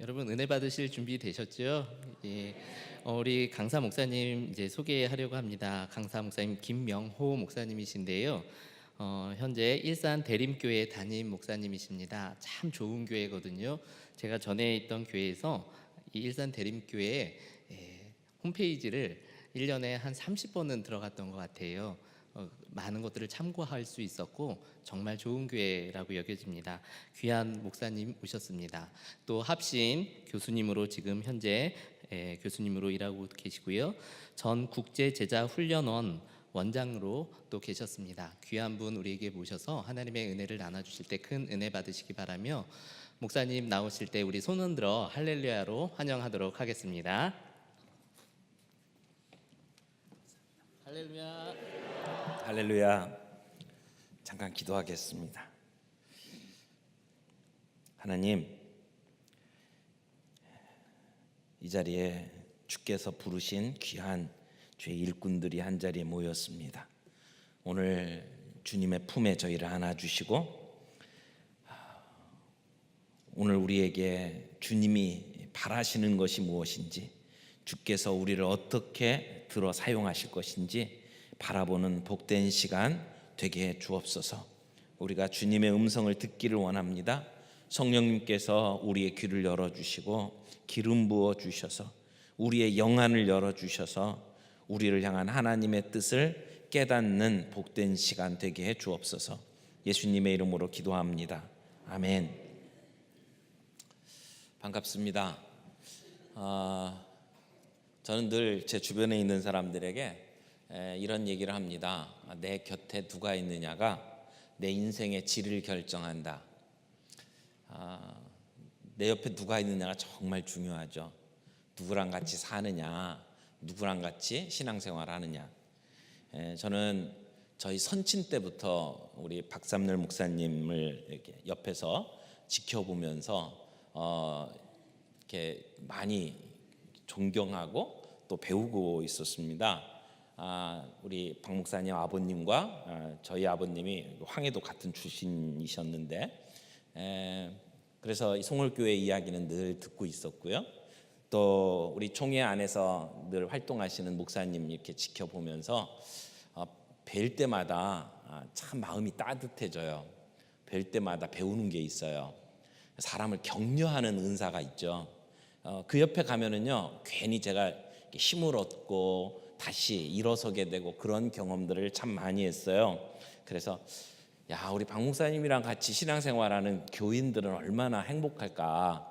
여러분 은혜 받으실 준비 되셨죠? 예. 우리 강사 목사님 이제 소개하려고 합니다. 강사 목사님 김명호 목사님이신데요. 현재 일산 대림교회 담임 목사님이십니다. 참 좋은 교회거든요. 제가 전에 있던 교회에서 이 일산 대림교회 홈페이지를 1년에 한 30번은 들어갔던 것 같아요. 많은 것들을 참고할 수 있었고 정말 좋은 교회라고 여겨집니다. 귀한 목사님 오셨습니다. 또 합신 교수님으로 지금 현재 교수님으로 일하고 계시고요. 전 국제제자훈련원 원장으로 또 계셨습니다. 귀한 분 우리에게 모셔서 하나님의 은혜를 나눠주실 때 큰 은혜 받으시기 바라며 목사님 나오실 때 우리 손 흔들어 할렐루야로 환영하도록 하겠습니다. 할렐루야. 할렐루야. 잠깐 기도하겠습니다. 하나님, 이 자리에 주께서 부르신 귀한 주의 일꾼들이 한 자리에 모였습니다. 오늘 주님의 품에 저희를 안아주시고 오늘 우리에게 주님이 바라시는 것이 무엇인지, 주께서 우리를 어떻게 들어 사용하실 것인지 바라보는 복된 시간 되게 해 주옵소서. 우리가 주님의 음성을 듣기를 원합니다. 성령님께서 우리의 귀를 열어주시고 기름 부어 주셔서 우리의 영안을 열어주셔서 우리를 향한 하나님의 뜻을 깨닫는 복된 시간 되게 해 주옵소서. 예수님의 이름으로 기도합니다. 아멘. 반갑습니다. 저는 늘 제 주변에 있는 사람들에게 이런 얘기를 합니다. 내 곁에 누가 있느냐가 내 인생의 질을 결정한다. 내 옆에 누가 있느냐가 정말 중요하죠. 누구랑 같이 사느냐, 누구랑 같이 신앙생활 하느냐. 저는 저희 선친 때부터 우리 박삼늘 목사님을 이렇게 옆에서 지켜보면서 이렇게 많이 존경하고 또 배우고 있었습니다. 우리 박 목사님 아버님과 저희 아버님이 황해도 같은 출신이셨는데 그래서 이 송월교회 이야기는 늘 듣고 있었고요. 또 우리 총회 안에서 늘 활동하시는 목사님 이렇게 지켜보면서 뵐 때마다 참 마음이 따뜻해져요. 뵐 때마다 배우는 게 있어요. 사람을 격려하는 은사가 있죠. 그 옆에 가면은요, 괜히 제가 힘을 얻고 다시 일어서게 되고 그런 경험들을 참 많이 했어요. 그래서 우리 박 목사님이랑 같이 신앙생활하는 교인들은 얼마나 행복할까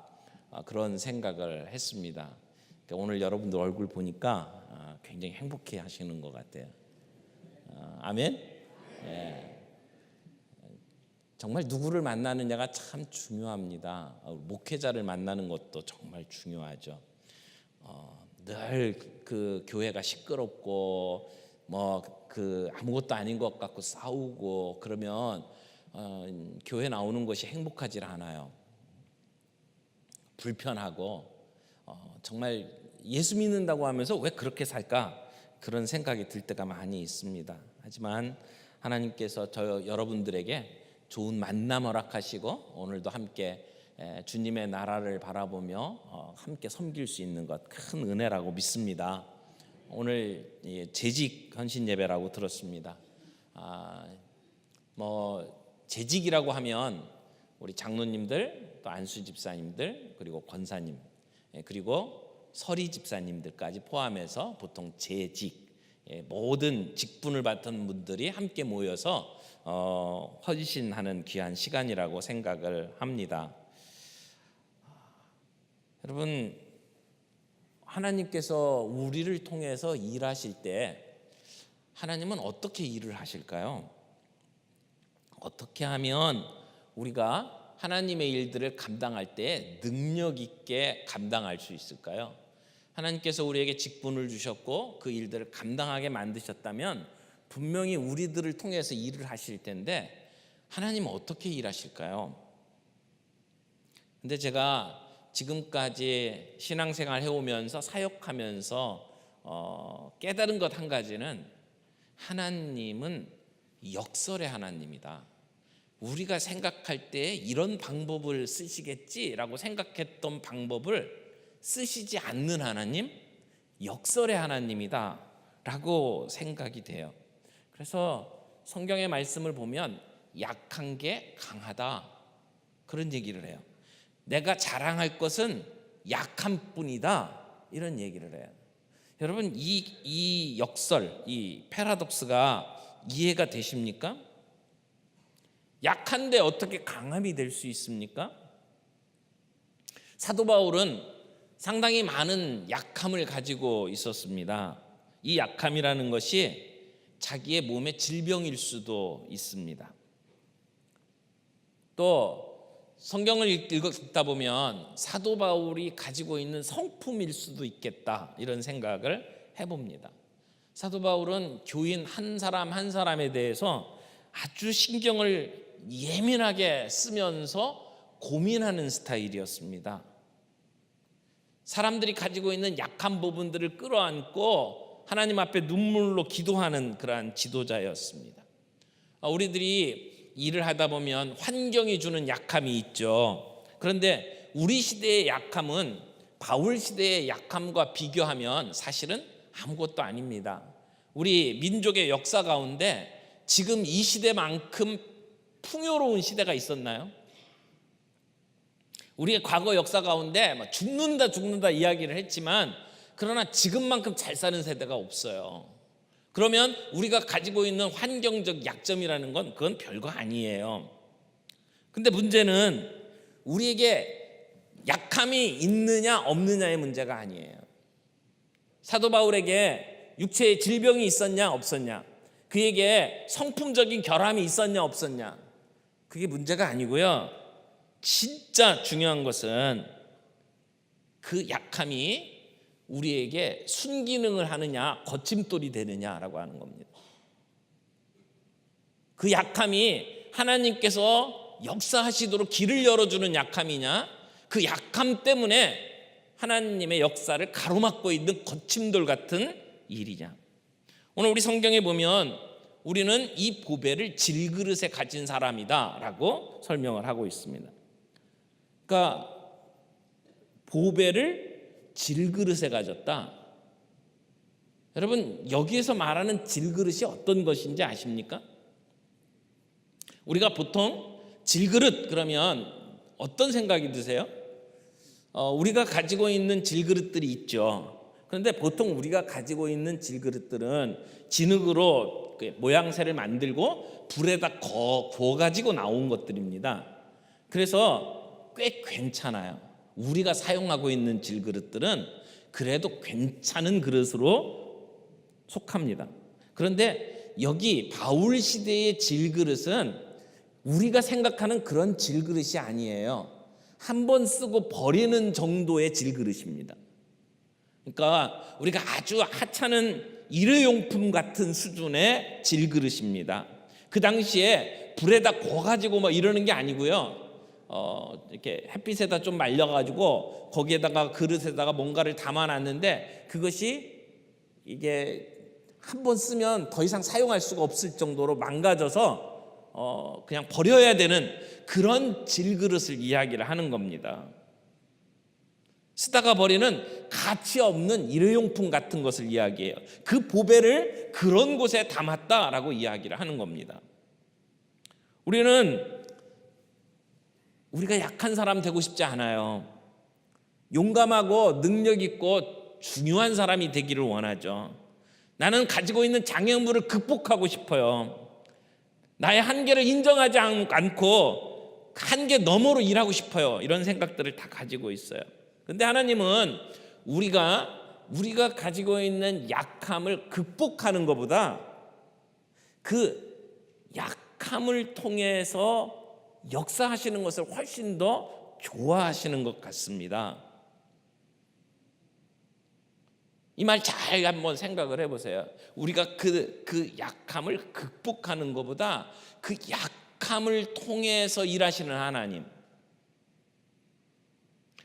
그런 생각을 했습니다. 그러니까 오늘 여러분들 얼굴 보니까 굉장히 행복해 하시는 것 같아요. 아멘. 예. 정말 누구를 만나느냐가 참 중요합니다. 목회자를 만나는 것도 정말 중요하죠. 늘 그 교회가 시끄럽고 아무것도 아닌 것 같고 싸우고 그러면 교회 나오는 것이 행복하지 않아요. 불편하고 정말 예수 믿는다고 하면서 왜 그렇게 살까 그런 생각이 들 때가 많이 있습니다. 하지만 하나님께서 여러분들에게 좋은 만남 허락하시고 오늘도 함께 주님의 나라를 바라보며 함께 섬길 수 있는 것 큰 은혜라고 믿습니다. 오늘 재직 헌신 예배라고 들었습니다. 재직이라고 하면 우리 장로님들, 또 안수 집사님들, 그리고 권사님, 그리고 서리 집사님들까지 포함해서 보통 재직, 모든 직분을 맡은 분들이 함께 모여서 헌신하는 귀한 시간이라고 생각을 합니다. 여러분, 하나님께서 우리를 통해서 일하실 때 하나님은 어떻게 일을 하실까요? 어떻게 하면 우리가 하나님의 일들을 감당할 때 능력 있게 감당할 수 있을까요? 하나님께서 우리에게 직분을 주셨고 그 일들을 감당하게 만드셨다면 분명히 우리들을 통해서 일을 하실 텐데 하나님은 어떻게 일하실까요? 근데 제가 지금까지 신앙생활 해오면서 사역하면서 깨달은 것 한 가지는 하나님은 역설의 하나님이다. 우리가 생각할 때 이런 방법을 쓰시겠지라고 생각했던 방법을 쓰시지 않는 하나님, 역설의 하나님이다라고 생각이 돼요. 그래서 성경의 말씀을 보면 약한 게 강하다, 그런 얘기를 해요. 내가 자랑할 것은 약한 뿐이다, 이런 얘기를 해요. 여러분, 이 역설, 이 패러독스가 이해가 되십니까? 약한데 어떻게 강함이 될 수 있습니까? 사도 바울은 상당히 많은 약함을 가지고 있었습니다. 이 약함이라는 것이 자기의 몸의 질병일 수도 있습니다. 또 성경을 읽다 보면 사도 바울이 가지고 있는 성품일 수도 있겠다, 이런 생각을 해봅니다. 사도 바울은 교인 한 사람 한 사람에 대해서 아주 신경을 예민하게 쓰면서 고민하는 스타일이었습니다. 사람들이 가지고 있는 약한 부분들을 끌어안고 하나님 앞에 눈물로 기도하는 그러한 지도자였습니다. 우리들이 일을 하다 보면 환경이 주는 약함이 있죠. 그런데 우리 시대의 약함은 바울 시대의 약함과 비교하면 사실은 아무것도 아닙니다. 우리 민족의 역사 가운데 지금 이 시대만큼 풍요로운 시대가 있었나요? 우리의 과거 역사 가운데 죽는다 이야기를 했지만, 그러나 지금만큼 잘 사는 세대가 없어요. 그러면 우리가 가지고 있는 환경적 약점이라는 건 그건 별거 아니에요. 근데 문제는 우리에게 약함이 있느냐 없느냐의 문제가 아니에요. 사도 바울에게 육체의 질병이 있었냐 없었냐, 그에게 성품적인 결함이 있었냐 없었냐, 그게 문제가 아니고요. 진짜 중요한 것은 그 약함이 우리에게 순기능을 하느냐 거침돌이 되느냐라고 하는 겁니다. 그 약함이 하나님께서 역사하시도록 길을 열어주는 약함이냐, 그 약함 때문에 하나님의 역사를 가로막고 있는 거침돌 같은 일이냐. 오늘 우리 성경에 보면 우리는 이 보배를 질그릇에 가진 사람이다 라고 설명을 하고 있습니다. 그러니까 보배를 질그릇에 가졌다. 여러분, 여기에서 말하는 질그릇이 어떤 것인지 아십니까? 우리가 보통 질그릇 그러면 어떤 생각이 드세요? 우리가 가지고 있는 질그릇들이 있죠. 그런데 보통 우리가 가지고 있는 질그릇들은 진흙으로 모양새를 만들고 불에다 구워가지고 나온 것들입니다. 그래서 꽤 괜찮아요. 우리가 사용하고 있는 질그릇들은 그래도 괜찮은 그릇으로 속합니다. 그런데 여기 바울 시대의 질그릇은 우리가 생각하는 그런 질그릇이 아니에요. 한 번 쓰고 버리는 정도의 질그릇입니다. 그러니까 우리가 아주 하찮은 일회용품 같은 수준의 질그릇입니다. 그 당시에 불에다 구워가지고 이러는 게 아니고요. 이렇게 햇빛에다 좀 말려가지고 거기에다가 그릇에다가 뭔가를 담아놨는데 그것이 이게 한 번 쓰면 더 이상 사용할 수가 없을 정도로 망가져서 그냥 버려야 되는 그런 질그릇을 이야기를 하는 겁니다. 쓰다가 버리는 가치 없는 일회용품 같은 것을 이야기해요. 그 보배를 그런 곳에 담았다라고 이야기를 하는 겁니다. 우리가 약한 사람 되고 싶지 않아요. 용감하고 능력 있고 중요한 사람이 되기를 원하죠. 나는 가지고 있는 장애물을 극복하고 싶어요. 나의 한계를 인정하지 않고 한계 너머로 일하고 싶어요. 이런 생각들을 다 가지고 있어요. 그런데 하나님은 우리가 가지고 있는 약함을 극복하는 것보다 그 약함을 통해서 역사하시는 것을 훨씬 더 좋아하시는 것 같습니다. 이 말 잘 한번 생각을 해보세요. 우리가 그 약함을 극복하는 것보다 그 약함을 통해서 일하시는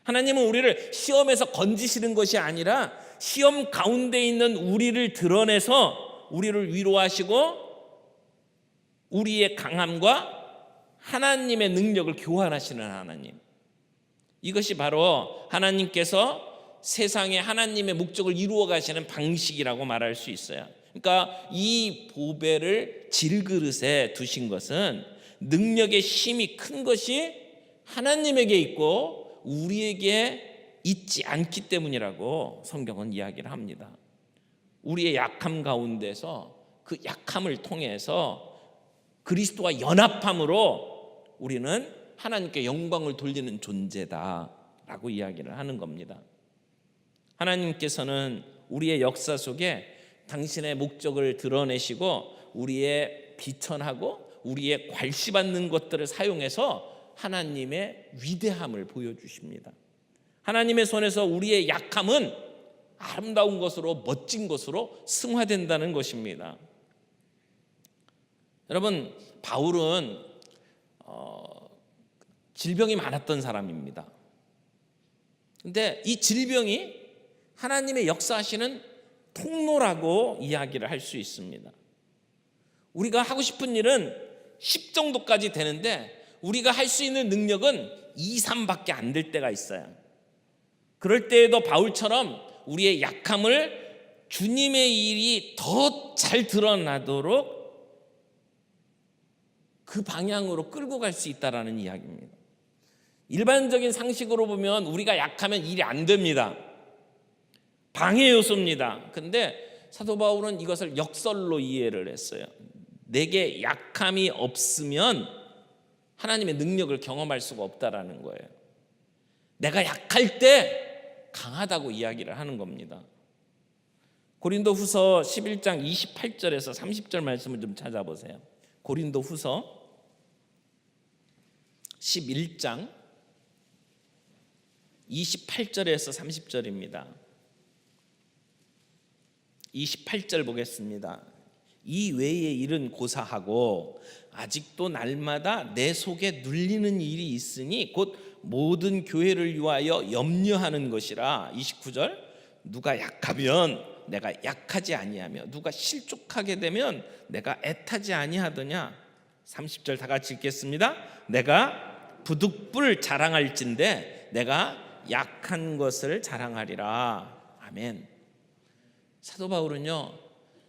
하나님은 우리를 시험에서 건지시는 것이 아니라 시험 가운데 있는 우리를 드러내서 우리를 위로하시고 우리의 강함과 하나님의 능력을 교환하시는 하나님. 이것이 바로 하나님께서 세상에 하나님의 목적을 이루어 가시는 방식이라고 말할 수 있어요. 그러니까 이 보배를 질그릇에 두신 것은 능력의 힘이 큰 것이 하나님에게 있고 우리에게 있지 않기 때문이라고 성경은 이야기를 합니다. 우리의 약함 가운데서 그 약함을 통해서 그리스도와 연합함으로 우리는 하나님께 영광을 돌리는 존재다라고 이야기를 하는 겁니다. 하나님께서는 우리의 역사 속에 당신의 목적을 드러내시고 우리의 비천하고 우리의 괄시받는 것들을 사용해서 하나님의 위대함을 보여주십니다. 하나님의 손에서 우리의 약함은 아름다운 것으로 멋진 것으로 승화된다는 것입니다. 여러분, 바울은 질병이 많았던 사람입니다. 근데 이 질병이 하나님의 역사하시는 통로라고 이야기를 할 수 있습니다. 우리가 하고 싶은 일은 10 정도까지 되는데 우리가 할 수 있는 능력은 2, 3밖에 안 될 때가 있어요. 그럴 때에도 바울처럼 우리의 약함을 주님의 일이 더 잘 드러나도록 그 방향으로 끌고 갈 수 있다라는 이야기입니다. 일반적인 상식으로 보면 우리가 약하면 일이 안 됩니다. 방해 요소입니다. 근데 사도 바울은 이것을 역설로 이해를 했어요. 내게 약함이 없으면 하나님의 능력을 경험할 수가 없다라는 거예요. 내가 약할 때 강하다고 이야기를 하는 겁니다. 고린도후서 11장 28절에서 30절 말씀을 좀 찾아보세요. 고린도후서 11장 28절에서 30절입니다. 28절 보겠습니다. 이 외의 일은 고사하고 아직도 날마다 내 속에 눌리는 일이 있으니 곧 모든 교회를 위하여 염려하는 것이라. 29절 누가 약하면 내가 약하지 아니하며 누가 실족하게 되면 내가 애타지 아니하더냐. 30절 다 같이 읽겠습니다. 내가 부득불 자랑할진대 내가 약한 것을 자랑하리라. 아멘. 사도 바울은요,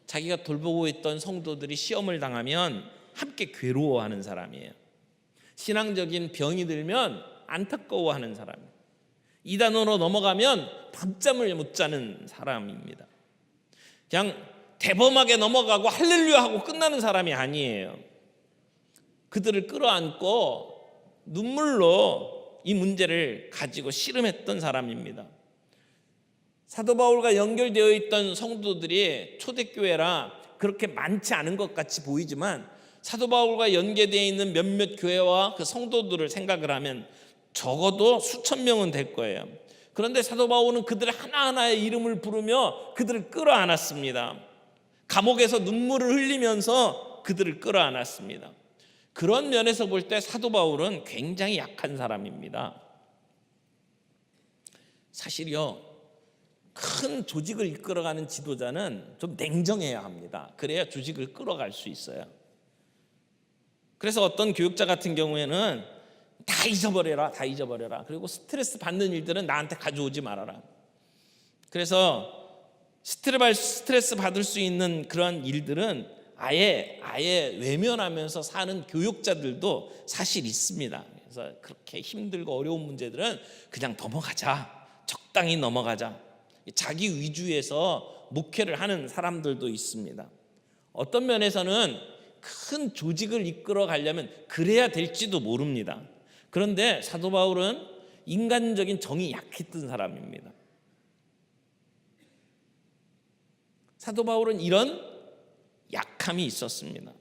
자기가 돌보고 있던 성도들이 시험을 당하면 함께 괴로워하는 사람이에요. 신앙적인 병이 들면 안타까워하는 사람이에요. 이단으로 넘어가면 밤잠을 못 자는 사람입니다. 그냥 대범하게 넘어가고 할렐루야 하고 끝나는 사람이 아니에요. 그들을 끌어안고 눈물로 이 문제를 가지고 씨름했던 사람입니다. 사도 바울과 연결되어 있던 성도들이 초대교회라 그렇게 많지 않은 것 같이 보이지만 사도 바울과 연계되어 있는 몇몇 교회와 그 성도들을 생각을 하면 적어도 수천 명은 될 거예요. 그런데 사도 바울은 그들 하나하나의 이름을 부르며 그들을 끌어안았습니다. 감옥에서 눈물을 흘리면서 그들을 끌어안았습니다. 그런 면에서 볼 때 사도 바울은 굉장히 약한 사람입니다. 사실요, 큰 조직을 이끌어가는 지도자는 좀 냉정해야 합니다. 그래야 조직을 끌어갈 수 있어요. 그래서 어떤 교육자 같은 경우에는 다 잊어버려라, 다 잊어버려라. 그리고 스트레스 받는 일들은 나한테 가져오지 말아라. 그래서 스트레스 받을 수 있는 그런 일들은 아예 외면하면서 사는 교육자들도 사실 있습니다. 그래서 그렇게 힘들고 어려운 문제들은 그냥 넘어가자, 적당히 넘어가자. 자기 위주에서 목회를 하는 사람들도 있습니다. 어떤 면에서는 큰 조직을 이끌어 가려면 그래야 될지도 모릅니다. 그런데 사도 바울은 인간적인 정이 약했던 사람입니다. 사도 바울은 이런 약함이 있었습니다.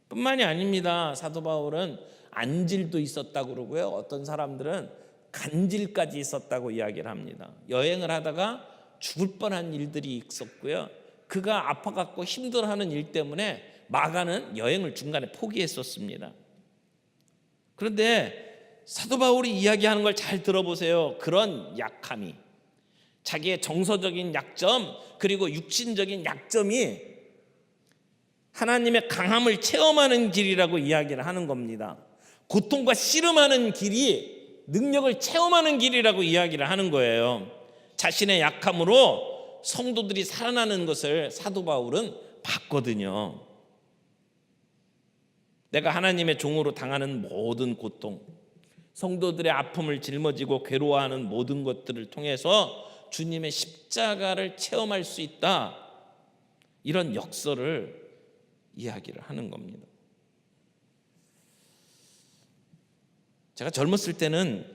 뿐만이 아닙니다. 사도 바울은 안질도 있었다고 그러고요. 어떤 사람들은 간질까지 있었다고 이야기를 합니다. 여행을 하다가 죽을 뻔한 일들이 있었고요. 그가 아파갖고 힘들어하는 일 때문에 마가는 여행을 중간에 포기했었습니다. 그런데 사도 바울이 이야기하는 걸 잘 들어보세요. 그런 약함이, 자기의 정서적인 약점 그리고 육신적인 약점이 하나님의 강함을 체험하는 길이라고 이야기를 하는 겁니다. 고통과 씨름하는 길이 능력을 체험하는 길이라고 이야기를 하는 거예요. 자신의 약함으로 성도들이 살아나는 것을 사도 바울은 봤거든요. 내가 하나님의 종으로 당하는 모든 고통, 성도들의 아픔을 짊어지고 괴로워하는 모든 것들을 통해서 주님의 십자가를 체험할 수 있다, 이런 역설을 이야기를 하는 겁니다. 제가 젊었을 때는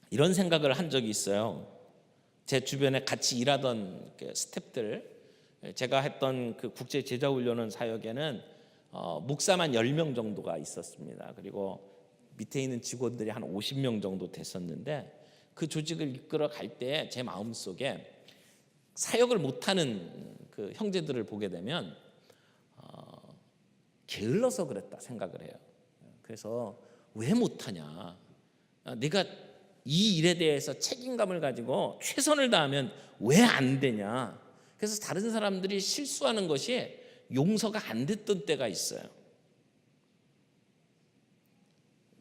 이런 생각을 한 적이 있어요. 제 주변에 같이 일하던 스태프들, 제가 했던 그 국제 제자 훈련원 사역에는 목사만 10명 정도가 있었습니다. 그리고 밑에 있는 직원들이 한 50명 정도 됐었는데, 그 조직을 이끌어 갈 때 제 마음속에 사역을 못하는 그 형제들을 보게 되면 게을러서 그랬다 생각을 해요. 그래서 왜 못하냐, 내가 이 일에 대해서 책임감을 가지고 최선을 다하면 왜 안 되냐. 그래서 다른 사람들이 실수하는 것이 용서가 안 됐던 때가 있어요.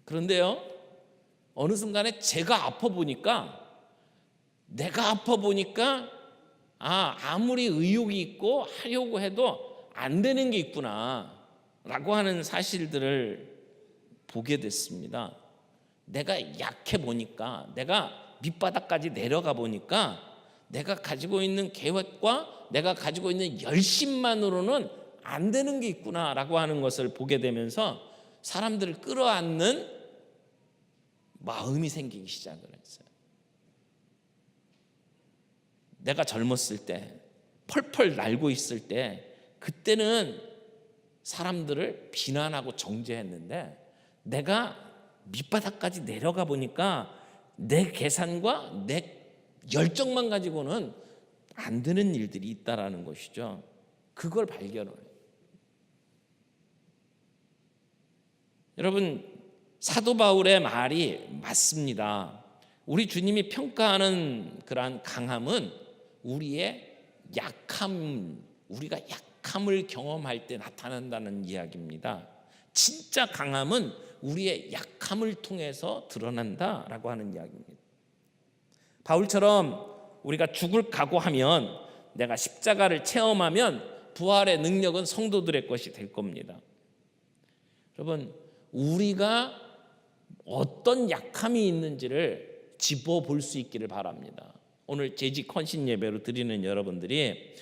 그런데요, 어느 순간에 제가 아파 보니까, 내가 아파 보니까 아무리 의욕이 있고 하려고 해도 안 되는 게 있구나 라고 하는 사실들을 보게 됐습니다. 내가 약해 보니까, 내가 밑바닥까지 내려가 보니까 내가 가지고 있는 계획과 내가 가지고 있는 열심만으로는 안 되는 게 있구나라고 하는 것을 보게 되면서 사람들을 끌어안는 마음이 생기기 시작을 했어요. 내가 젊었을 때, 펄펄 날고 있을 때, 그때는 사람들을 비난하고 정죄했는데, 내가 밑바닥까지 내려가 보니까 내 계산과 내 열정만 가지고는 안 되는 일들이 있다라는 것이죠. 그걸 발견을 해요. 여러분, 사도 바울의 말이 맞습니다. 우리 주님이 평가하는 그러한 강함은 우리의 약함, 우리가 약함을 경험할 때 나타난다는 이야기입니다. 진짜 강함은 우리의 약함을 통해서 드러난다라고 하는 이야기입니다. 바울처럼 우리가 죽을 각오하면, 내가 십자가를 체험하면 부활의 능력은 성도들의 것이 될 겁니다. 여러분, 우리가 어떤 약함이 있는지를 짚어볼 수 있기를 바랍니다. 오늘 재직 헌신 예배로 드리는 여러분들이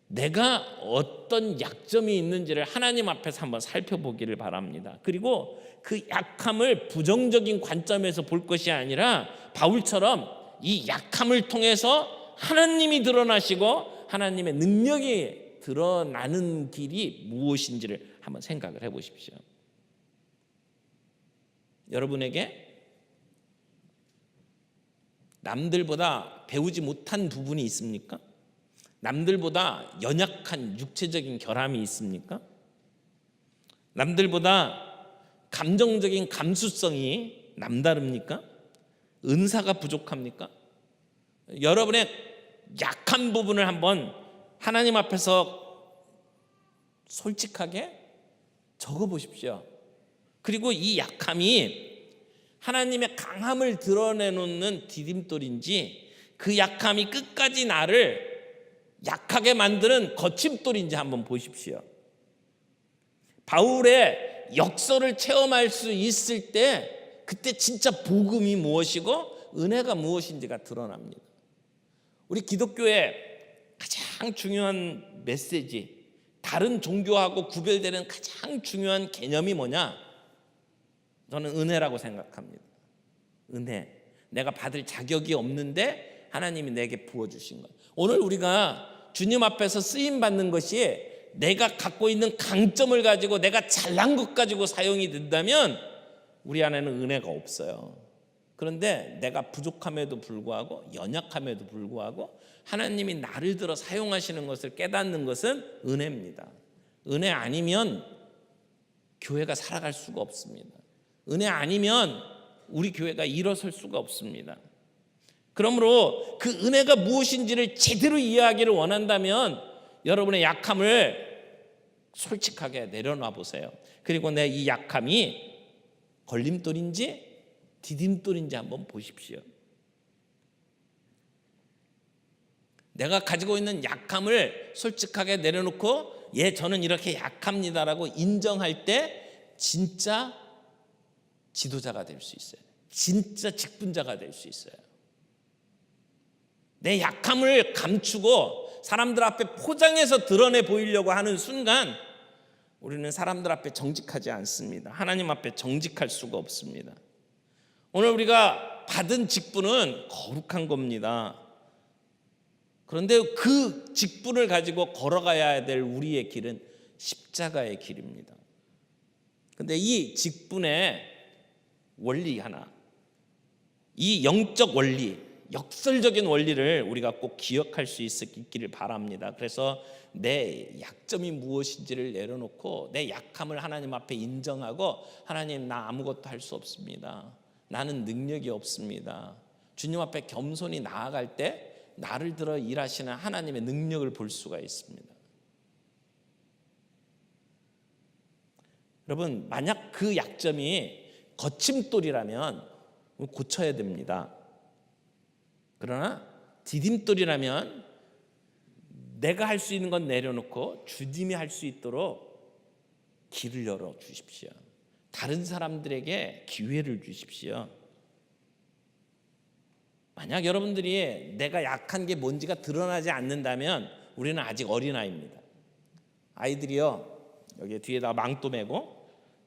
내가 어떤 약점이 있는지를 하나님 앞에서 한번 살펴보기를 바랍니다. 그리고 그 약함을 부정적인 관점에서 볼 것이 아니라 바울처럼 이 약함을 통해서 하나님이 드러나시고 하나님의 능력이 드러나는 길이 무엇인지를 한번 생각을 해보십시오. 여러분에게 남들보다 배우지 못한 부분이 있습니까? 남들보다 연약한 육체적인 결함이 있습니까? 남들보다 감정적인 감수성이 남다릅니까? 은사가 부족합니까? 여러분의 약한 부분을 한번 하나님 앞에서 솔직하게 적어보십시오. 그리고 이 약함이 하나님의 강함을 드러내놓는 디딤돌인지, 그 약함이 끝까지 나를 약하게 만드는 거침돌인지 한번 보십시오. 바울의 역설을 체험할 수 있을 때, 그때 진짜 복음이 무엇이고 은혜가 무엇인지가 드러납니다. 우리 기독교의 가장 중요한 메시지, 다른 종교하고 구별되는 가장 중요한 개념이 뭐냐? 저는 은혜라고 생각합니다. 은혜. 내가 받을 자격이 없는데 하나님이 내게 부어주신 것. 오늘 우리가 주님 앞에서 쓰임받는 것이 내가 갖고 있는 강점을 가지고 내가 잘난 것 가지고 사용이 된다면 우리 안에는 은혜가 없어요. 그런데 내가 부족함에도 불구하고, 연약함에도 불구하고 하나님이 나를 들어 사용하시는 것을 깨닫는 것은 은혜입니다. 은혜 아니면 교회가 살아갈 수가 없습니다. 은혜 아니면 우리 교회가 일어설 수가 없습니다. 그러므로 그 은혜가 무엇인지를 제대로 이해하기를 원한다면 여러분의 약함을 솔직하게 내려놔 보세요. 그리고 내 이 약함이 걸림돌인지 디딤돌인지 한번 보십시오. 내가 가지고 있는 약함을 솔직하게 내려놓고 저는 이렇게 약합니다라고 인정할 때 진짜 지도자가 될 수 있어요. 진짜 직분자가 될 수 있어요. 내 약함을 감추고 사람들 앞에 포장해서 드러내 보이려고 하는 순간 우리는 사람들 앞에 정직하지 않습니다. 하나님 앞에 정직할 수가 없습니다. 오늘 우리가 받은 직분은 거룩한 겁니다. 그런데 그 직분을 가지고 걸어가야 될 우리의 길은 십자가의 길입니다. 그런데 이 직분의 원리 하나, 이 영적 원리, 역설적인 원리를 우리가 꼭 기억할 수 있기를 바랍니다. 그래서 내 약점이 무엇인지를 내려놓고 내 약함을 하나님 앞에 인정하고, 하나님, 나 아무것도 할 수 없습니다. 나는 능력이 없습니다. 주님 앞에 겸손히 나아갈 때 나를 들어 일하시는 하나님의 능력을 볼 수가 있습니다. 여러분, 만약 그 약점이 거침돌이라면 고쳐야 됩니다. 그러나 디딤돌이라면 내가 할 수 있는 건 내려놓고 주님이 할 수 있도록 길을 열어 주십시오. 다른 사람들에게 기회를 주십시오. 만약 여러분들이 내가 약한 게 뭔지가 드러나지 않는다면 우리는 아직 어린아이입니다. 아이들이요, 여기 뒤에다 망토 메고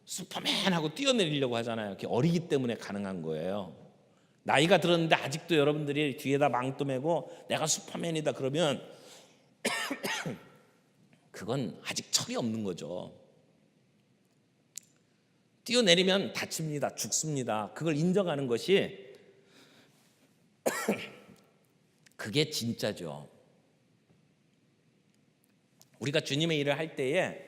슈퍼맨하고 뛰어내리려고 하잖아요. 그게 어리기 때문에 가능한 거예요. 나이가 들었는데 아직도 여러분들이 뒤에다 망토 메고 내가 슈퍼맨이다 그러면 그건 아직 철이 없는 거죠. 뛰어내리면 다칩니다. 죽습니다. 그걸 인정하는 것이 그게 진짜죠. 우리가 주님의 일을 할 때에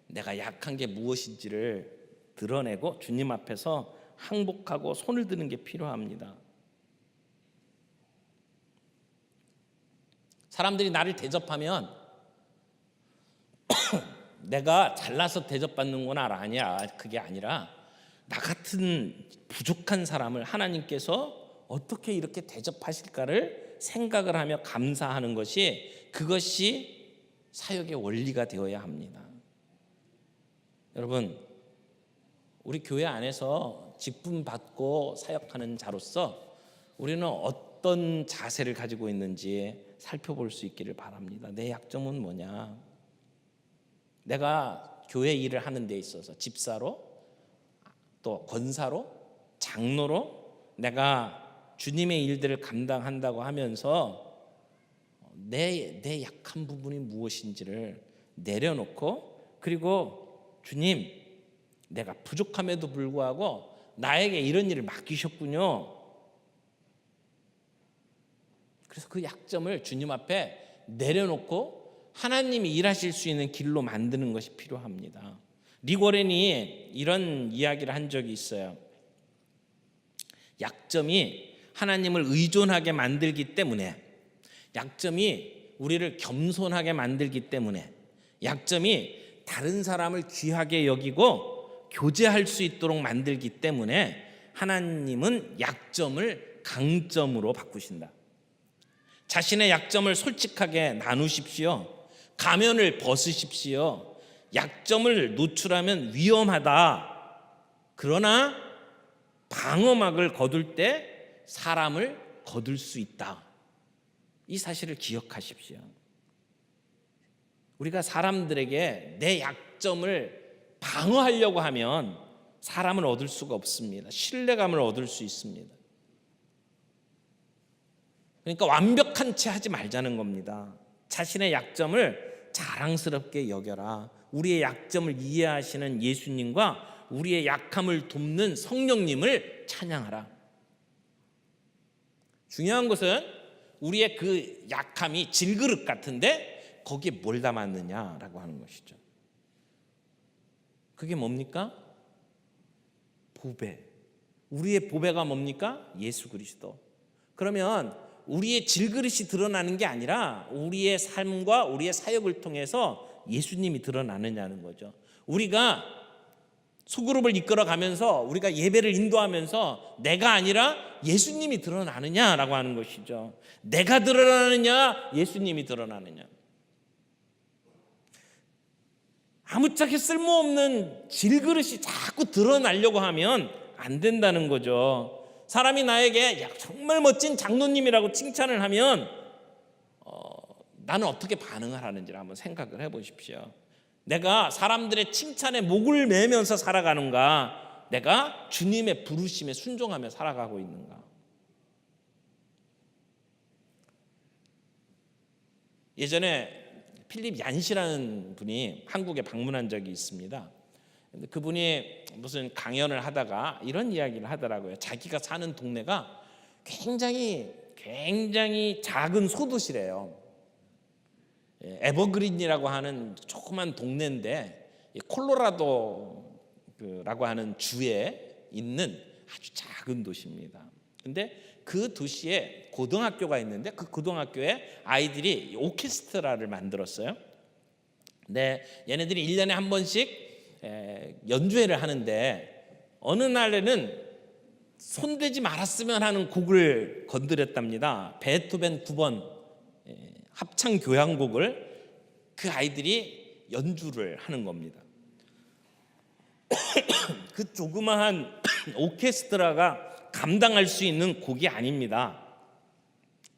내가 약한 게 무엇인지를 드러내고 주님 앞에서 항복하고 손을 드는 게 필요합니다. 사람들이 나를 대접하면 내가 잘나서 대접받는 건 아니야. 그게 아니라 나 같은 부족한 사람을 하나님께서 어떻게 이렇게 대접하실까를 생각을 하며 감사하는 것이, 그것이 사역의 원리가 되어야 합니다. 여러분, 우리 교회 안에서 직분 받고 사역하는 자로서 우리는 어떤 자세를 가지고 있는지 살펴볼 수 있기를 바랍니다. 내 약점은 뭐냐? 내가 교회 일을 하는 데 있어서 집사로, 또 권사로, 장로로 내가 주님의 일들을 감당한다고 하면서 내 약한 부분이 무엇인지를 내려놓고, 그리고 주님, 내가 부족함에도 불구하고 나에게 이런 일을 맡기셨군요. 그래서 그 약점을 주님 앞에 내려놓고 하나님이 일하실 수 있는 길로 만드는 것이 필요합니다. 리고렌이 이런 이야기를 한 적이 있어요. 약점이 하나님을 의존하게 만들기 때문에, 약점이 우리를 겸손하게 만들기 때문에, 약점이 다른 사람을 귀하게 여기고 교제할 수 있도록 만들기 때문에 하나님은 약점을 강점으로 바꾸신다. 자신의 약점을 솔직하게 나누십시오. 가면을 벗으십시오. 약점을 노출하면 위험하다. 그러나 방어막을 거둘 때 사람을 거둘 수 있다. 이 사실을 기억하십시오. 우리가 사람들에게 내 약점을 방어하려고 하면 사람을 얻을 수가 없습니다. 신뢰감을 얻을 수 있습니다. 그러니까 완벽한 채 하지 말자는 겁니다. 자신의 약점을 자랑스럽게 여겨라. 우리의 약점을 이해하시는 예수님과 우리의 약함을 돕는 성령님을 찬양하라. 중요한 것은 우리의 그 약함이 질그릇 같은데 거기에 뭘 담았느냐라고 하는 것이죠. 그게 뭡니까? 보배. 우리의 보배가 뭡니까? 예수 그리스도. 그러면 우리의 질그릇이 드러나는 게 아니라 우리의 삶과 우리의 사역을 통해서 예수님이 드러나느냐는 거죠. 우리가 소그룹을 이끌어가면서 우리가 예배를 인도하면서 내가 아니라 예수님이 드러나느냐라고 하는 것이죠. 내가 드러나느냐, 예수님이 드러나느냐. 아무짝에 쓸모없는 질그릇이 자꾸 드러나려고 하면 안 된다는 거죠. 사람이 나에게 정말 멋진 장로님이라고 칭찬을 하면 나는 어떻게 반응을 하는지를 한번 생각을 해보십시오. 내가 사람들의 칭찬에 목을 매면서 살아가는가, 내가 주님의 부르심에 순종하며 살아가고 있는가. 예전에 필립 얀시라는 분이 한국에 방문한 적이 있습니다. 근데 그분이 무슨 강연을 하다가 이런 이야기를 하더라고요. 자기가 사는 동네가 굉장히 작은 소도시래요. 에버그린이라고 하는 조그만 동네인데 콜로라도라고 하는 주에 있는 아주 작은 도시입니다. 근데 그 도시에 고등학교가 있는데 그 고등학교에 아이들이 오케스트라를 만들었어요. 근데 얘네들이 1년에 한 번씩 연주회를 하는데 어느 날에는 손대지 말았으면 하는 곡을 건드렸답니다. 베토벤 9번 합창 교향곡을 그 아이들이 연주를 하는 겁니다. 그 조그마한 오케스트라가 감당할 수 있는 곡이 아닙니다.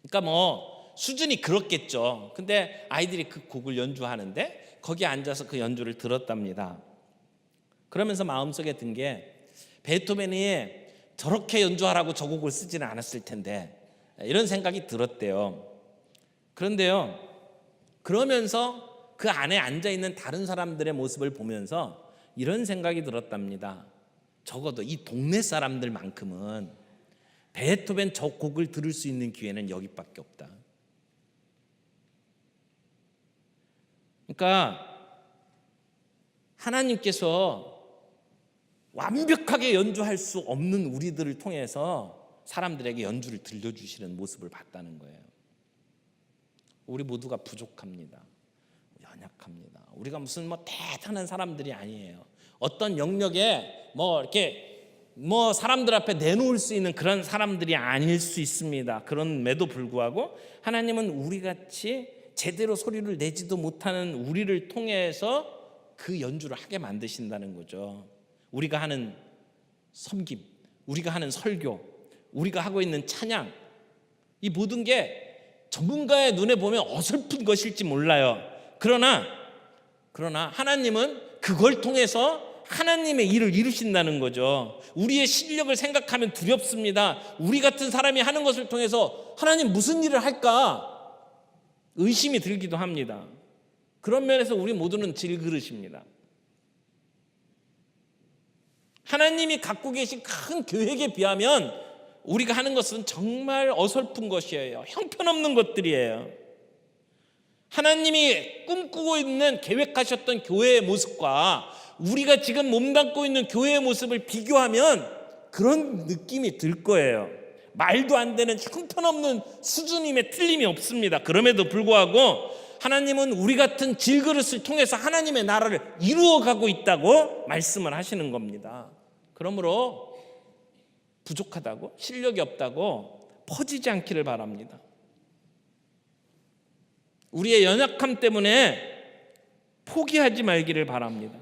그러니까 뭐 수준이 그렇겠죠. 근데 아이들이 그 곡을 연주하는데 거기에 앉아서 그 연주를 들었답니다. 그러면서 마음속에 든 게 베토벤이 저렇게 연주하라고 저 곡을 쓰지는 않았을 텐데 이런 생각이 들었대요. 그런데요, 그러면서 그 안에 앉아있는 다른 사람들의 모습을 보면서 이런 생각이 들었답니다. 적어도 이 동네 사람들만큼은 베토벤 저 곡을 들을 수 있는 기회는 여기밖에 없다. 그러니까 하나님께서 완벽하게 연주할 수 없는 우리들을 통해서 사람들에게 연주를 들려주시는 모습을 봤다는 거예요. 우리 모두가 부족합니다. 연약합니다. 우리가 무슨 대단한 사람들이 아니에요. 어떤 영역에 이렇게 사람들 앞에 내놓을 수 있는 그런 사람들이 아닐 수 있습니다. 그럼에도 불구하고 하나님은 우리같이 제대로 소리를 내지도 못하는 우리를 통해서 그 연주를 하게 만드신다는 거죠. 우리가 하는 섬김, 우리가 하는 설교, 우리가 하고 있는 찬양, 이 모든 게 전문가의 눈에 보면 어설픈 것일지 몰라요. 그러나 하나님은 그걸 통해서 하나님의 일을 이루신다는 거죠. 우리의 실력을 생각하면 두렵습니다. 우리 같은 사람이 하는 것을 통해서 하나님 무슨 일을 할까 의심이 들기도 합니다. 그런 면에서 우리 모두는 질그릇입니다. 하나님이 갖고 계신 큰 계획에 비하면 우리가 하는 것은 정말 어설픈 것이에요. 형편없는 것들이에요. 하나님이 꿈꾸고 있는 계획하셨던 교회의 모습과 우리가 지금 몸담고 있는 교회의 모습을 비교하면 그런 느낌이 들 거예요. 말도 안 되는 형편없는 수준임에 틀림이 없습니다. 그럼에도 불구하고 하나님은 우리 같은 질그릇을 통해서 하나님의 나라를 이루어가고 있다고 말씀을 하시는 겁니다. 그러므로 부족하다고, 실력이 없다고 퍼지지 않기를 바랍니다. 우리의 연약함 때문에 포기하지 말기를 바랍니다.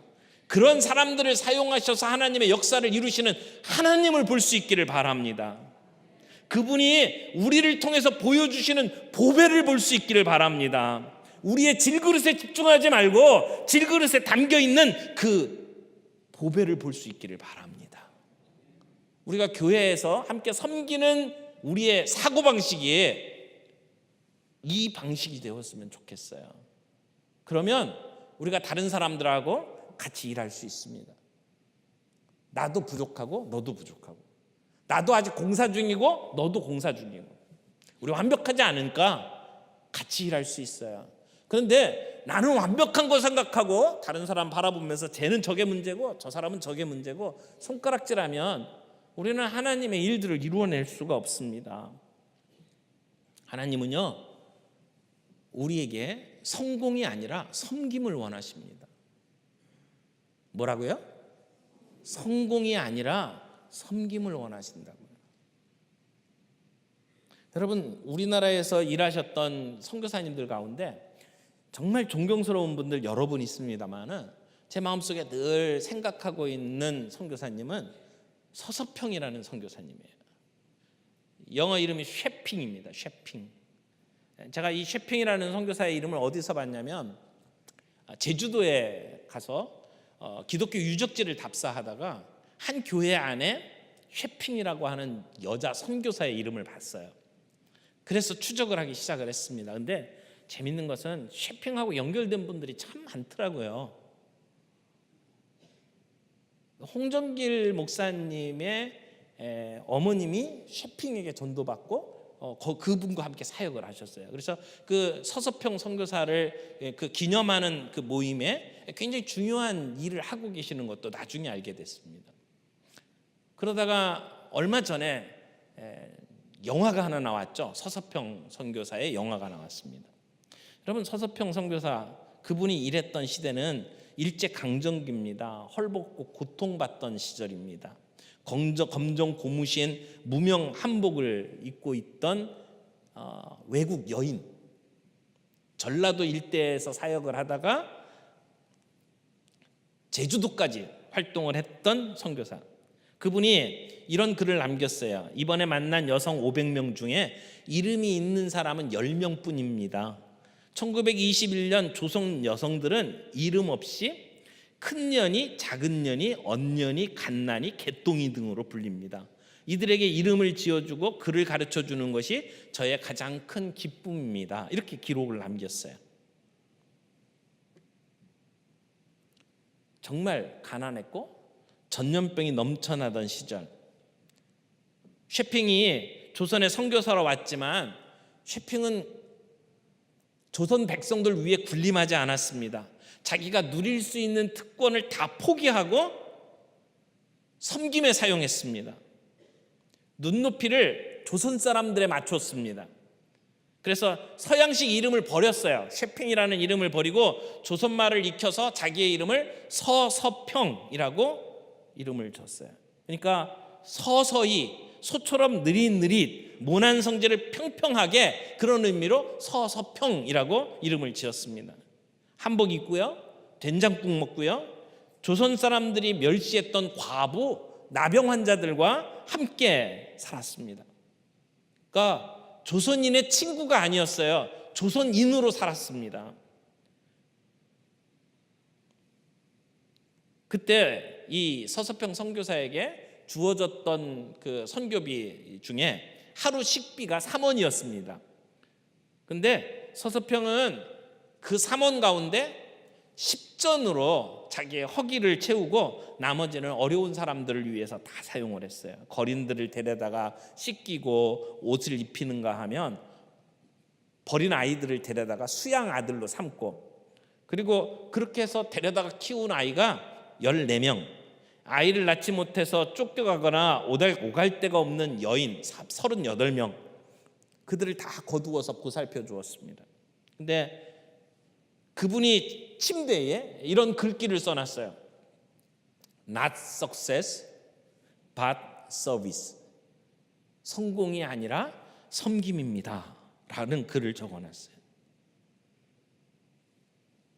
그런 사람들을 사용하셔서 하나님의 역사를 이루시는 하나님을 볼 수 있기를 바랍니다. 그분이 우리를 통해서 보여주시는 보배를 볼 수 있기를 바랍니다. 우리의 질그릇에 집중하지 말고 질그릇에 담겨있는 그 보배를 볼 수 있기를 바랍니다. 우리가 교회에서 함께 섬기는 우리의 사고방식이 이 방식이 되었으면 좋겠어요. 그러면 우리가 다른 사람들하고 같이 일할 수 있습니다. 나도 부족하고 너도 부족하고, 나도 아직 공사 중이고 너도 공사 중이고, 우리 완벽하지 않으니까 같이 일할 수 있어요. 그런데 나는 완벽한 거 생각하고 다른 사람 바라보면서 쟤는 저게 문제고 저 사람은 저게 문제고 손가락질하면 우리는 하나님의 일들을 이루어낼 수가 없습니다. 하나님은요, 우리에게 성공이 아니라 섬김을 원하십니다. 뭐라고요? 성공이 아니라 섬김을 원하신다고요. 여러분, 우리나라에서 일하셨던 선교사님들 가운데 정말 존경스러운 분들 여러 분 있습니다만은 제 마음속에 늘 생각하고 있는 선교사님은 서서평이라는 선교사님이에요. 영어 이름이 쉐핑입니다. 쉐핑. 제가 이 쉐핑이라는 선교사의 이름을 어디서 봤냐면 제주도에 가서 기독교 유적지를 답사하다가 한 교회 안에 쉐핑이라고 하는 여자 선교사의 이름을 봤어요. 그래서 추적을 하기 시작을 했습니다. 근데 재밌는 것은 쉐핑하고 연결된 분들이 참 많더라고요. 홍정길 목사님의 어머님이 쉐핑에게 전도받고 그분과 함께 사역을 하셨어요. 그래서 그 서서평 선교사를 그 기념하는 그 모임에 굉장히 중요한 일을 하고 계시는 것도 나중에 알게 됐습니다. 그러다가 얼마 전에 영화가 하나 나왔죠. 서서평 선교사의 영화가 나왔습니다. 여러분, 서서평 선교사 그분이 일했던 시대는 일제 강점기입니다. 헐벗고 고통받던 시절입니다. 검정 고무신 무명 한복을 입고 있던 외국 여인, 전라도 일대에서 사역을 하다가 제주도까지 활동을 했던 선교사. 그분이 이런 글을 남겼어요. 이번에 만난 여성 500명 중에 이름이 있는 사람은 10명뿐입니다. 1921년 조선 여성들은 이름 없이 큰 년이, 작은 년이, 언년이, 갓난이, 개똥이 등으로 불립니다. 이들에게 이름을 지어주고 글을 가르쳐주는 것이 저의 가장 큰 기쁨입니다. 이렇게 기록을 남겼어요. 정말 가난했고 전염병이 넘쳐나던 시절, 쉐핑이 조선에 선교사로 왔지만 쉐핑은 조선 백성들 위에 군림하지 않았습니다. 자기가 누릴 수 있는 특권을 다 포기하고 섬김에 사용했습니다. 눈높이를 조선 사람들에 맞췄습니다. 그래서 서양식 이름을 버렸어요. 쉐핑이라는 이름을 버리고 조선말을 익혀서 자기의 이름을 서서평이라고 이름을 줬어요. 그러니까 서서히, 소처럼 느릿느릿, 모난 성질을 평평하게, 그런 의미로 서서평이라고 이름을 지었습니다. 한복 입고요, 된장국 먹고요, 조선 사람들이 멸시했던 과부, 나병 환자들과 함께 살았습니다. 그러니까 조선인의 친구가 아니었어요. 조선인으로 살았습니다. 그때 이 서서평 선교사에게 주어졌던 그 선교비 중에 하루 식비가 3원이었습니다. 근데 서서평은 그 3원 가운데 10전으로 자기의 허기를 채우고 나머지는 어려운 사람들을 위해서 다 사용을 했어요. 거린들을 데려다가 씻기고 옷을 입히는가 하면 버린 아이들을 데려다가 수양 아들로 삼고, 그리고 그렇게 해서 데려다가 키운 아이가 14명, 아이를 낳지 못해서 쫓겨가거나 오갈 데가 없는 여인 38명, 그들을 다 거두어서 보살펴 주었습니다. 근데 그분이 침대에 이런 글귀를 써놨어요. Not success, but service. 성공이 아니라 섬김입니다 라는 글을 적어놨어요.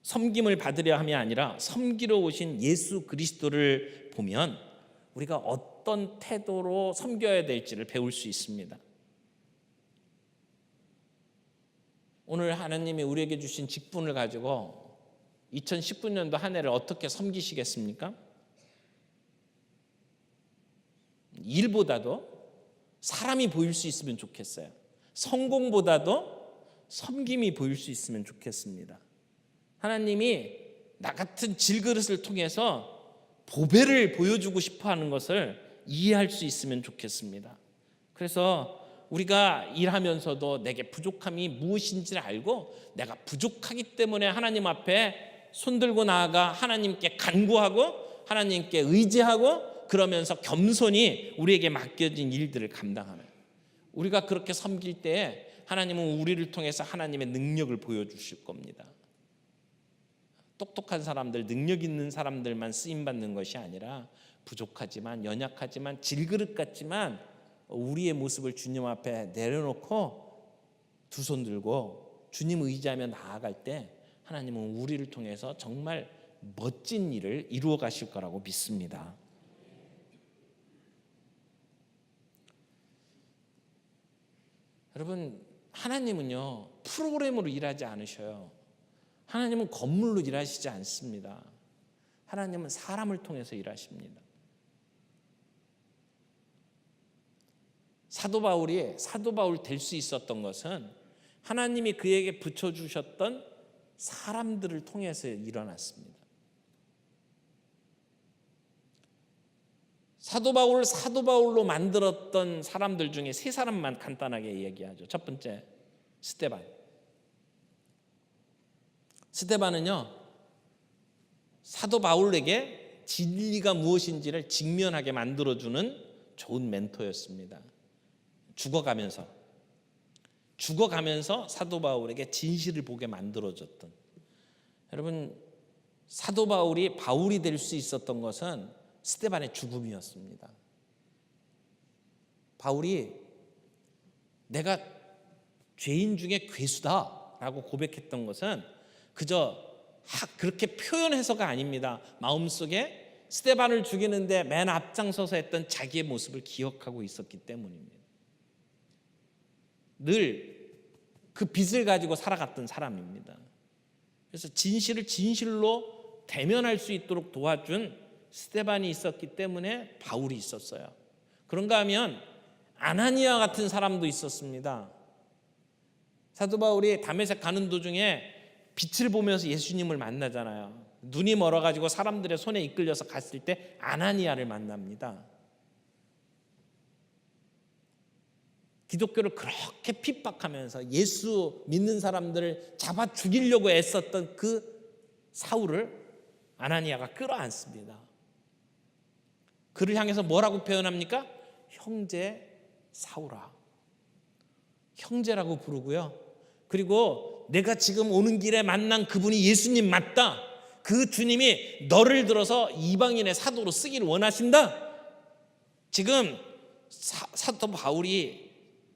섬김을 받으려 함이 아니라 섬기러 오신 예수 그리스도를 보면 우리가 어떤 태도로 섬겨야 될지를 배울 수 있습니다. 오늘 하나님이 우리에게 주신 직분을 가지고 2019년도 한 해를 어떻게 섬기시겠습니까? 일보다도 사람이 보일 수 있으면 좋겠어요. 성공보다도 섬김이 보일 수 있으면 좋겠습니다. 하나님이 나 같은 질그릇을 통해서 보배를 보여주고 싶어 하는 것을 이해할 수 있으면 좋겠습니다. 그래서 우리가 일하면서도 내게 부족함이 무엇인지를 알고 내가 부족하기 때문에 하나님 앞에 손들고 나아가 하나님께 간구하고 하나님께 의지하고 그러면서 겸손히 우리에게 맡겨진 일들을 감당하는, 우리가 그렇게 섬길 때에 하나님은 우리를 통해서 하나님의 능력을 보여주실 겁니다. 똑똑한 사람들, 능력 있는 사람들만 쓰임받는 것이 아니라 부족하지만 연약하지만 질그릇 같지만 우리의 모습을 주님 앞에 내려놓고 두 손 들고 주님 의지하며 나아갈 때 하나님은 우리를 통해서 정말 멋진 일을 이루어 가실 거라고 믿습니다. 여러분, 하나님은요 프로그램으로 일하지 않으셔요. 하나님은 건물로 일하시지 않습니다. 하나님은 사람을 통해서 일하십니다. 사도 바울이 사도 바울 될 수 있었던 것은 하나님이 그에게 붙여주셨던 사람들을 통해서 일어났습니다. 사도 바울을 사도 바울로 만들었던 사람들 중에 세 사람만 간단하게 얘기하죠. 첫 번째, 스데반. 스데반은요 사도 바울에게 진리가 무엇인지를 직면하게 만들어주는 좋은 멘토였습니다. 죽어가면서 사도 바울에게 진실을 보게 만들어줬던. 여러분, 사도 바울이 바울이 될 수 있었던 것은 스데반의 죽음이었습니다. 바울이 내가 죄인 중에 괴수다라고 고백했던 것은 그저 그렇게 표현해서가 아닙니다. 마음속에 스데반을 죽이는데 맨 앞장서서 했던 자기의 모습을 기억하고 있었기 때문입니다. 늘 그 빛을 가지고 살아갔던 사람입니다. 그래서 진실을 진실로 대면할 수 있도록 도와준 스데반이 있었기 때문에 바울이 있었어요. 그런가 하면 아나니아 같은 사람도 있었습니다. 사도 바울이 다메섹 가는 도중에 빛을 보면서 예수님을 만나잖아요. 눈이 멀어가지고 사람들의 손에 이끌려서 갔을 때 아나니아를 만납니다. 기독교를 그렇게 핍박하면서 예수 믿는 사람들을 잡아 죽이려고 애썼던 그 사울을 아나니아가 끌어안습니다. 그를 향해서 뭐라고 표현합니까? 형제 사울아. 형제라고 부르고요. 그리고 내가 지금 오는 길에 만난 그분이 예수님 맞다. 그 주님이 너를 들어서 이방인의 사도로 쓰기를 원하신다. 지금 사도 바울이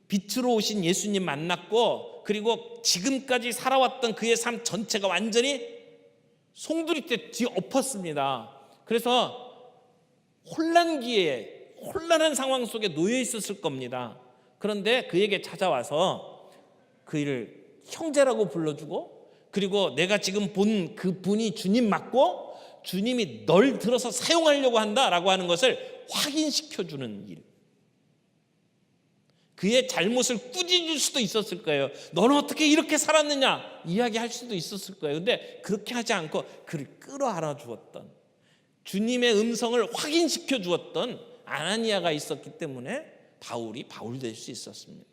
빛으로 오신 예수님 만났고 그리고 지금까지 살아왔던 그의 삶 전체가 완전히 송두리째 뒤엎었습니다. 그래서 혼란한 상황 속에 놓여 있었을 겁니다. 그런데 그에게 찾아와서 그를 형제라고 불러주고 그리고 내가 지금 본 그분이 주님 맞고 주님이 널 들어서 사용하려고 한다라고 하는 것을 확인시켜주는 일. 그의 잘못을 꾸짖을 수도 있었을 거예요. 너는 어떻게 이렇게 살았느냐 이야기할 수도 있었을 거예요. 근데 그렇게 하지 않고 그를 끌어안아 주었던 주님의 음성을 확인시켜 주었던 아나니아가 있었기 때문에 바울이 바울 될 수 있었습니다.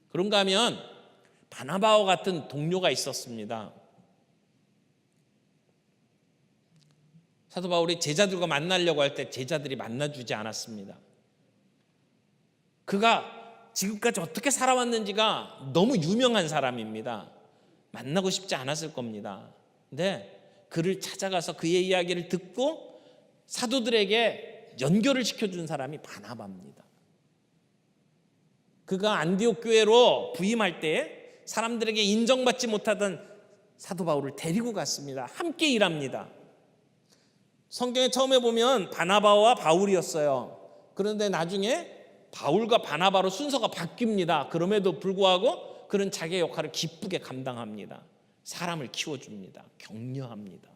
그런가 하면 바나바와 같은 동료가 있었습니다. 사도 바울이 제자들과 만나려고 할 때 제자들이 만나주지 않았습니다. 그가 지금까지 어떻게 살아왔는지가 너무 유명한 사람입니다. 만나고 싶지 않았을 겁니다. 근데 그를 찾아가서 그의 이야기를 듣고 사도들에게 연결을 시켜준 사람이 바나바입니다. 그가 안디옥 교회로 부임할 때 사람들에게 인정받지 못하던 사도 바울을 데리고 갔습니다. 함께 일합니다. 성경에 처음에 보면 바나바와 바울이었어요. 그런데 나중에 바울과 바나바로 순서가 바뀝니다. 그럼에도 불구하고 그는 자기의 역할을 기쁘게 감당합니다. 사람을 키워줍니다. 격려합니다.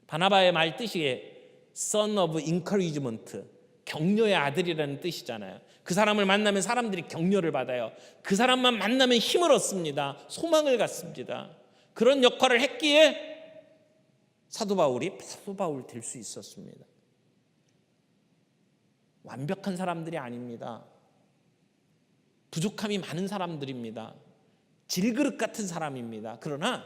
바나바의 말 뜻이 son of encouragement, 격려의 아들이라는 뜻이잖아요. 그 사람을 만나면 사람들이 격려를 받아요. 그 사람만 만나면 힘을 얻습니다. 소망을 갖습니다. 그런 역할을 했기에 사도 바울이 사도 바울 될 수 있었습니다. 완벽한 사람들이 아닙니다. 부족함이 많은 사람들입니다. 질그릇 같은 사람입니다. 그러나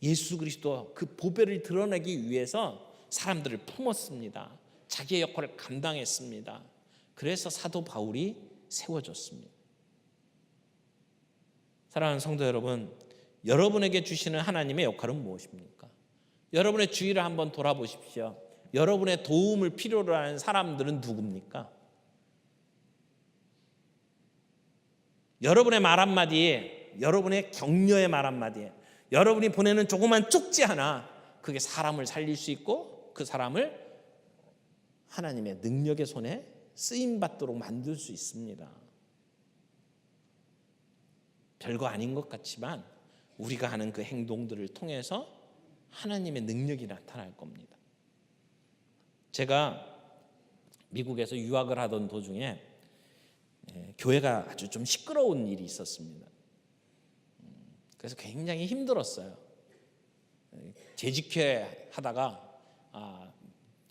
예수 그리스도 그 보배를 드러내기 위해서 사람들을 품었습니다. 자기의 역할을 감당했습니다. 그래서 사도 바울이 세워졌습니다. 사랑하는 성도 여러분, 여러분에게 주시는 하나님의 역할은 무엇입니까? 여러분의 주위를 한번 돌아보십시오. 여러분의 도움을 필요로 하는 사람들은 누굽니까? 여러분의 말 한마디에, 여러분의 격려의 말 한마디에, 여러분이 보내는 조그만 쪽지 하나, 그게 사람을 살릴 수 있고 그 사람을 하나님의 능력의 손에 쓰임받도록 만들 수 있습니다. 별거 아닌 것 같지만 우리가 하는 그 행동들을 통해서 하나님의 능력이 나타날 겁니다. 제가 미국에서 유학을 하던 도중에 교회가 아주 좀 시끄러운 일이 있었습니다. 그래서 굉장히 힘들었어요. 재직회 하다가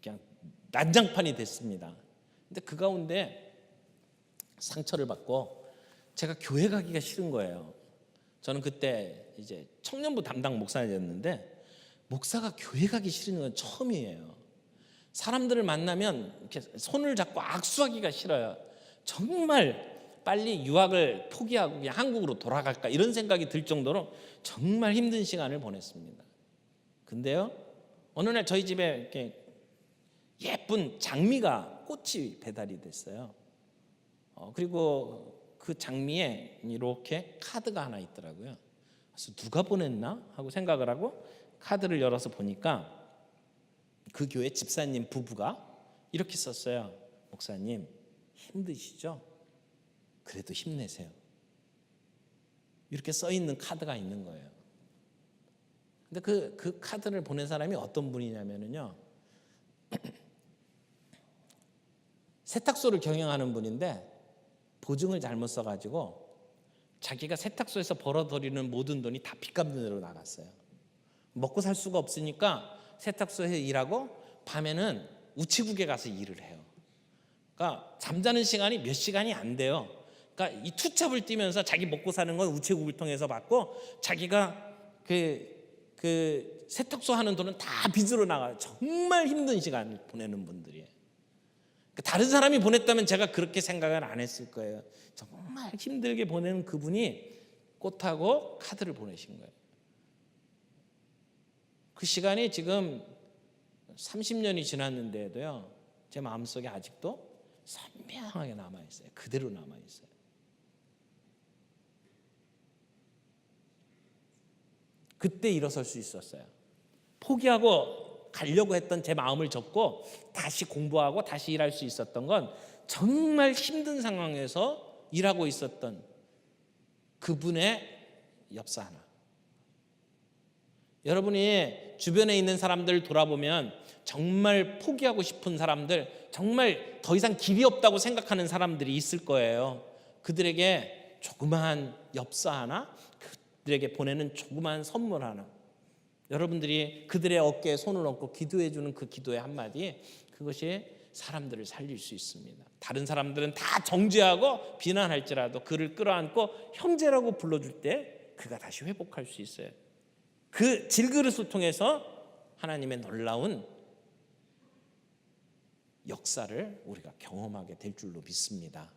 그냥 난장판이 됐습니다. 근데 그 가운데 상처를 받고 제가 교회 가기가 싫은 거예요. 저는 그때 이제 청년부 담당 목사였는데 목사가 교회 가기 싫은 건 처음이에요. 사람들을 만나면 이렇게 손을 잡고 악수하기가 싫어요. 정말 빨리 유학을 포기하고 그냥 한국으로 돌아갈까 이런 생각이 들 정도로 정말 힘든 시간을 보냈습니다. 근데요, 어느 날 저희 집에 이렇게 예쁜 장미가 꽃이 배달이 됐어요. 그리고 그 장미에 이렇게 카드가 하나 있더라고요. 그래서 누가 보냈나 하고 생각을 하고 카드를 열어서 보니까 그 교회 집사님 부부가 이렇게 썼어요. 목사님 힘드시죠? 그래도 힘내세요. 이렇게 써 있는 카드가 있는 거예요. 근데 그 카드를 보낸 사람이 어떤 분이냐면요, 세탁소를 경영하는 분인데 보증을 잘못 써가지고 자기가 세탁소에서 벌어들이는 모든 돈이 다 빚 갚는 데로 나갔어요. 먹고 살 수가 없으니까 세탁소에서 일하고 밤에는 우체국에 가서 일을 해요. 그러니까 잠자는 시간이 몇 시간이 안 돼요. 그러니까 이 투잡을 뛰면서 자기 먹고 사는 건 우체국을 통해서 받고 자기가 그 세탁소 하는 돈은 다 빚으로 나가요. 정말 힘든 시간을 보내는 분들이에요. 다른 사람이 보냈다면 제가 그렇게 생각을 안 했을 거예요. 정말 힘들게 보내는 그분이 꽃하고 카드를 보내신 거예요. 그 시간이 지금 30년이 지났는데도요, 제 마음속에 아직도 선명하게 남아있어요. 그대로 남아있어요. 그때 일어설 수 있었어요. 포기하고 가려고 했던 제 마음을 접고 다시 공부하고 다시 일할 수 있었던 건 정말 힘든 상황에서 일하고 있었던 그분의 엽사 하나. 여러분이 주변에 있는 사람들 돌아보면 정말 포기하고 싶은 사람들, 정말 더 이상 길이 없다고 생각하는 사람들이 있을 거예요. 그들에게 조그마한 엽사 하나, 그들에게 보내는 조그마한 선물 하나, 여러분들이 그들의 어깨에 손을 얹고 기도해 주는 그 기도의 한마디, 그것이 사람들을 살릴 수 있습니다. 다른 사람들은 다 정죄하고 비난할지라도 그를 끌어안고 형제라고 불러줄 때 그가 다시 회복할 수 있어요. 그 질그릇을 통해서 하나님의 놀라운 역사를 우리가 경험하게 될 줄로 믿습니다.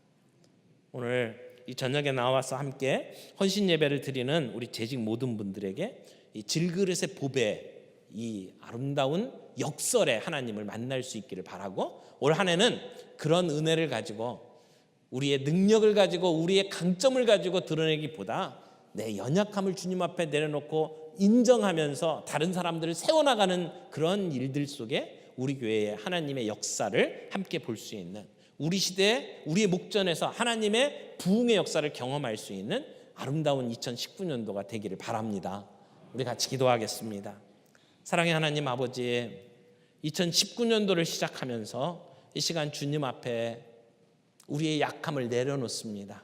오늘 이 저녁에 나와서 함께 헌신 예배를 드리는 우리 재직 모든 분들에게 이 질그릇의 보배, 이 아름다운 역설의 하나님을 만날 수 있기를 바라고, 올 한 해는 그런 은혜를 가지고 우리의 능력을 가지고 우리의 강점을 가지고 드러내기보다 내 연약함을 주님 앞에 내려놓고 인정하면서 다른 사람들을 세워나가는 그런 일들 속에 우리 교회의 하나님의 역사를 함께 볼 수 있는, 우리 시대에 우리의 목전에서 하나님의 부흥의 역사를 경험할 수 있는 아름다운 2019년도가 되기를 바랍니다. 우리 같이 기도하겠습니다. 사랑의 하나님 아버지, 2019년도를 시작하면서 이 시간 주님 앞에 우리의 약함을 내려놓습니다.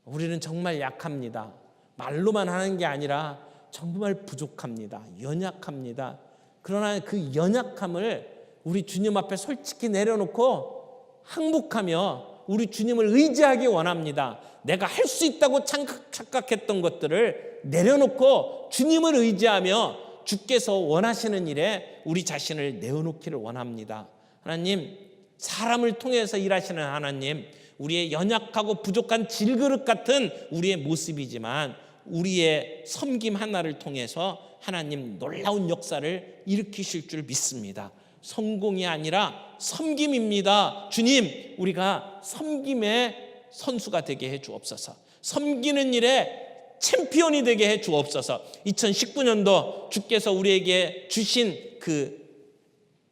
우리는 정말 약합니다. 말로만 하는 게 아니라 정말 부족합니다. 연약합니다. 그러나 그 연약함을 우리 주님 앞에 솔직히 내려놓고 항복하며 우리 주님을 의지하기 원합니다. 내가 할 수 있다고 착각했던 것들을 내려놓고 주님을 의지하며 주께서 원하시는 일에 우리 자신을 내어놓기를 원합니다. 하나님, 사람을 통해서 일하시는 하나님, 우리의 연약하고 부족한 질그릇 같은 우리의 모습이지만 우리의 섬김 하나를 통해서 하나님 놀라운 역사를 일으키실 줄 믿습니다. 성공이 아니라 섬김입니다. 주님, 우리가 섬김의 선수가 되게 해 주옵소서. 섬기는 일에 챔피언이 되게 해 주옵소서. 2019년도 주께서 우리에게 주신 그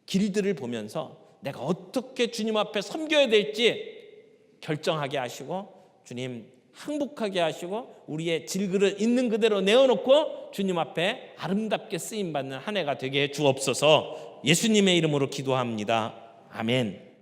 길들을 보면서 내가 어떻게 주님 앞에 섬겨야 될지 결정하게 하시고, 주님 항복하게 하시고, 우리의 질그릇 있는 그대로 내어놓고 주님 앞에 아름답게 쓰임받는 한 해가 되게 해 주옵소서. 예수님의 이름으로 기도합니다. 아멘.